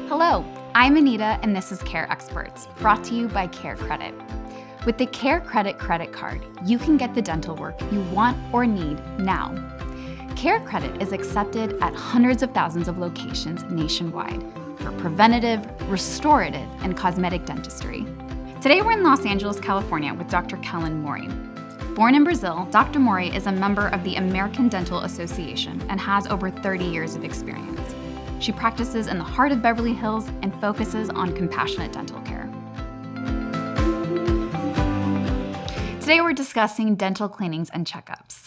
Hello, I'm Anita, and this is Care Experts, brought to you by CareCredit. With the CareCredit credit card, you can get the dental work you want or need now. CareCredit is accepted at hundreds of thousands of locations nationwide for preventative, restorative, and cosmetic dentistry. Today we're in Los Angeles, California with Dr. Kellen Mori. Born in Brazil, Dr. Mori is a member of the American Dental Association and has over 30 years of experience. She practices in the heart of Beverly Hills and focuses on compassionate dental care. Today we're discussing dental cleanings and checkups.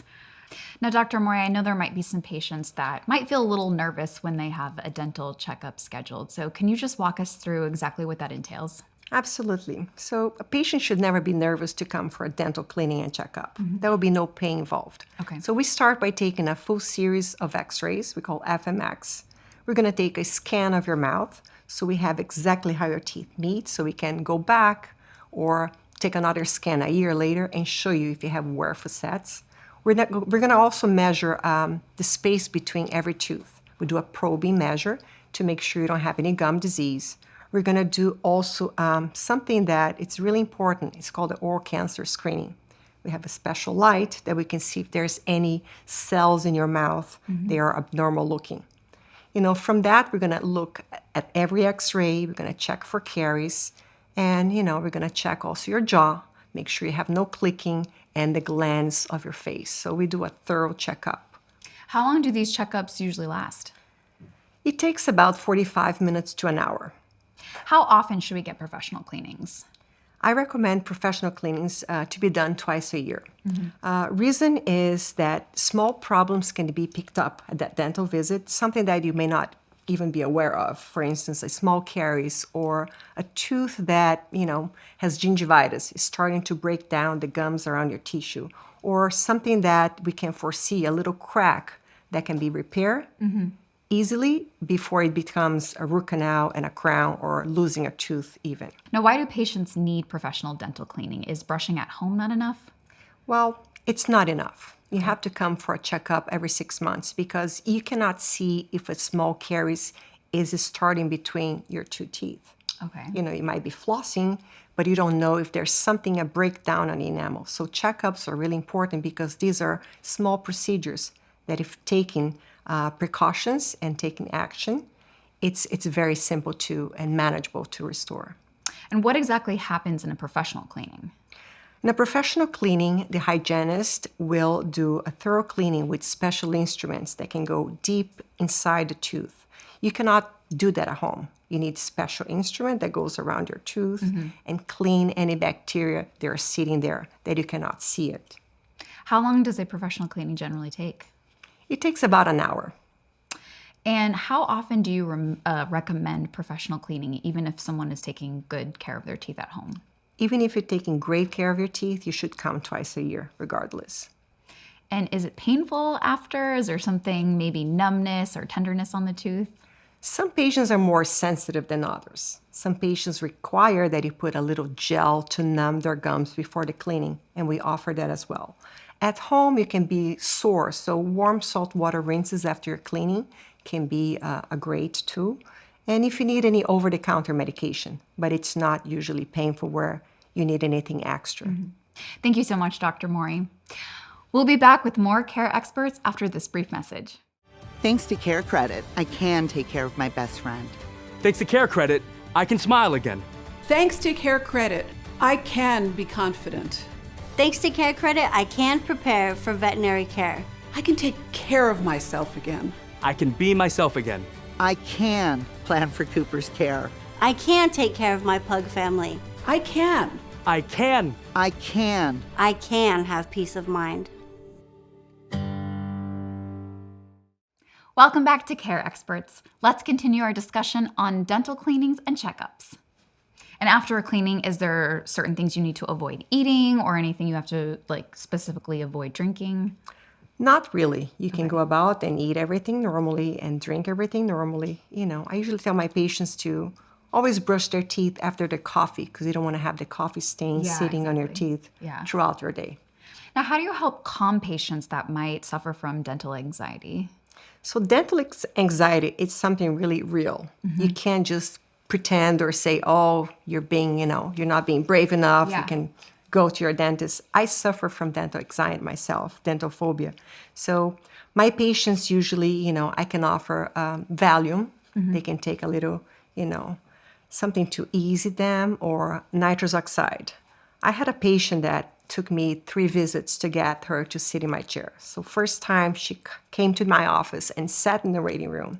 Now, Dr. Mori, I know there might be some patients that might feel a little nervous when they have a dental checkup scheduled. So can you just walk us through exactly what that entails? Absolutely. So a patient should never be nervous to come for a dental cleaning and checkup. There will be no pain involved. Okay. So we start by taking a full series of x-rays, we call FMX. We're going to take a scan of your mouth so we have exactly how your teeth meet, so we can go back or take another scan a year later and show you if you have wear facets. We're going to also measure the space between every tooth. We do a probing measure to make sure you don't have any gum disease. We're going to do also something that it's really important. It's called the oral cancer screening. We have a special light that we can see if there's any cells in your mouth. They are abnormal looking. From that, we're going to look at every x-ray. We're going to check for caries. And, we're going to check also your jaw, make sure you have no clicking, and the glands of your face. So we do a thorough checkup. How long do these checkups usually last? It takes about 45 minutes to an hour. How often should we get professional cleanings? I recommend professional cleanings to be done twice a year. Reason is that small problems can be picked up at that dental visit, something that you may not even be aware of. For instance, a small caries or a tooth that, has gingivitis, is starting to break down the gums around your tissue, or something that we can foresee, a little crack that can be repaired easily before it becomes a root canal and a crown or losing a tooth even. Now, why do patients need professional dental cleaning? Is brushing at home not enough? Well, it's not enough. You have to come for a checkup every 6 months because you cannot see if a small caries is starting between your two teeth. Okay. You might be flossing, but you don't know if there's something, a breakdown on the enamel. So checkups are really important because these are small procedures that if taken precautions and taking action, it's very simple to and manageable to restore. And what exactly happens in a professional cleaning? In a professional cleaning, the hygienist will do a thorough cleaning with special instruments that can go deep inside the tooth. You cannot do that at home. You need a special instrument that goes around your tooth and clean any bacteria that are sitting there that you cannot see it. How long does a professional cleaning generally take? It takes about an hour. And how often do you recommend professional cleaning, even if someone is taking good care of their teeth at home? Even if you're taking great care of your teeth, you should come twice a year, regardless. And is it painful after? Is there something, maybe numbness or tenderness on the tooth? Some patients are more sensitive than others. Some patients require that you put a little gel to numb their gums before the cleaning, and we offer that as well. At home, you can be sore, so warm salt water rinses after your cleaning can be a great tool. And if you need any over-the-counter medication, but it's not usually painful where you need anything extra. Thank you so much, Dr. Mori. We'll be back with more Care Experts after this brief message. Thanks to CareCredit, I can take care of my best friend. Thanks to CareCredit, I can smile again. Thanks to CareCredit, I can be confident. Thanks to CareCredit, I can prepare for veterinary care. I can take care of myself again. I can be myself again. I can plan for Cooper's care. I can take care of my pug family. I can. I can. I can. I can have peace of mind. Welcome back to Care Experts. Let's continue our discussion on dental cleanings and checkups. And after a cleaning, is there certain things you need to avoid eating or anything you have to specifically avoid drinking? Not really. You can go about and eat everything normally and drink everything normally. I usually tell my patients to always brush their teeth after the coffee because you don't want to have the coffee stain sitting on your teeth throughout your day. Now, how do you help calm patients that might suffer from dental anxiety? So dental anxiety, it's something really real. You can't just pretend or say, oh, you're being, you're not being brave enough. Yeah. You can go to your dentist. I suffer from dental anxiety myself, dental phobia. So my patients usually, I can offer Valium. They can take a little, something to ease them, or nitrous oxide. I had a patient that took me 3 visits to get her to sit in my chair. So first time she came to my office and sat in the waiting room,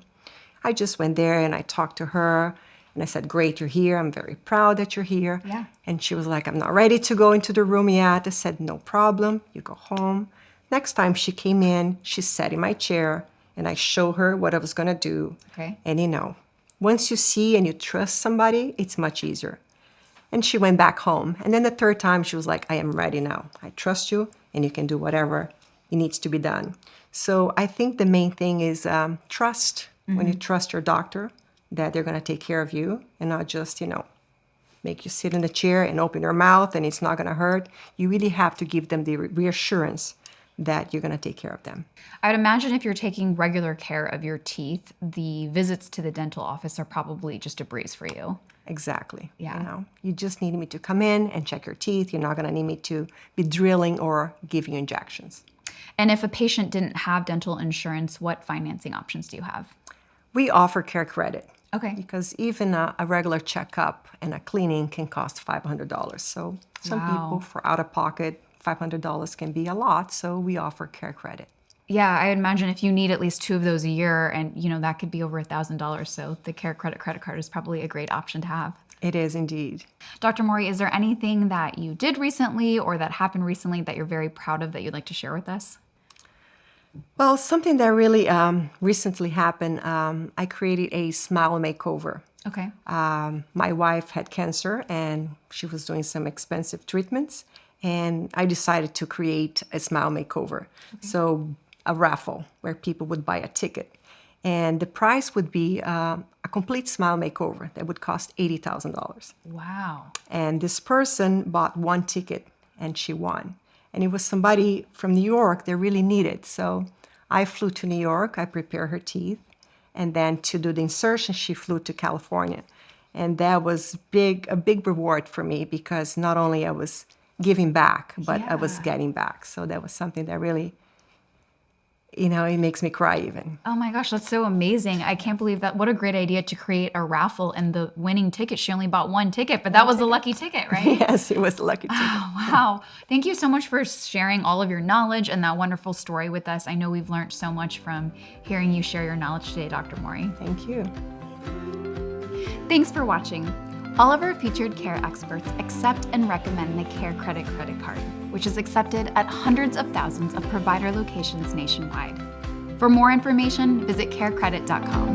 I just went there and I talked to her and I said, great, you're here. I'm very proud that you're here. Yeah. And she was like, I'm not ready to go into the room yet. I said, no problem. You go home. Next time she came in, she sat in my chair and I showed her what I was going to do. Okay. And once you see and you trust somebody, it's much easier. And she went back home. And then the 3rd time, she was like, I am ready now. I trust you, and you can do whatever it needs to be done. So I think the main thing is trust. When you trust your doctor that they're going to take care of you and not just, make you sit in the chair and open your mouth and it's not going to hurt. You really have to give them the reassurance that you're going to take care of them. I would imagine if you're taking regular care of your teeth, the visits to the dental office are probably just a breeze for you. Exactly. Yeah. You just need me to come in and check your teeth. You're not going to need me to be drilling or giving you injections. And if a patient didn't have dental insurance, what financing options do you have? We offer CareCredit. Okay. Because even a regular checkup and a cleaning can cost $500. So some people, for out of pocket, $500 can be a lot. So we offer CareCredit. Yeah, I would imagine if you need at least 2 of those a year, and that could be over $1,000. So the CareCredit credit card is probably a great option to have. It is indeed. Dr. Mori, is there anything that you did recently or that happened recently that you're very proud of that you'd like to share with us? Well, something that really recently happened, I created a smile makeover. Okay. My wife had cancer and she was doing some expensive treatments, and I decided to create a smile makeover. So a raffle where people would buy a ticket. And the price would be a complete smile makeover that would cost $80,000. Wow. And this person bought 1 ticket and she won. And it was somebody from New York that really needed. So I flew to New York, I prepared her teeth. And then to do the insertion, she flew to California. And that was a big reward for me, because not only I was giving back, but I was getting back. So that was something that really, it makes me cry even. Oh my gosh, that's so amazing. I can't believe that. What a great idea to create a raffle, and the winning ticket, she only bought 1 ticket, but that was the lucky ticket, right? Yes, it was a lucky ticket. Wow. Thank you so much for sharing all of your knowledge and that wonderful story with us. I know we've learned so much from hearing you share your knowledge today, Dr. Mori. Thank you. Thanks for watching. All of our featured care experts accept and recommend the CareCredit credit card, which is accepted at hundreds of thousands of provider locations nationwide. For more information, visit carecredit.com.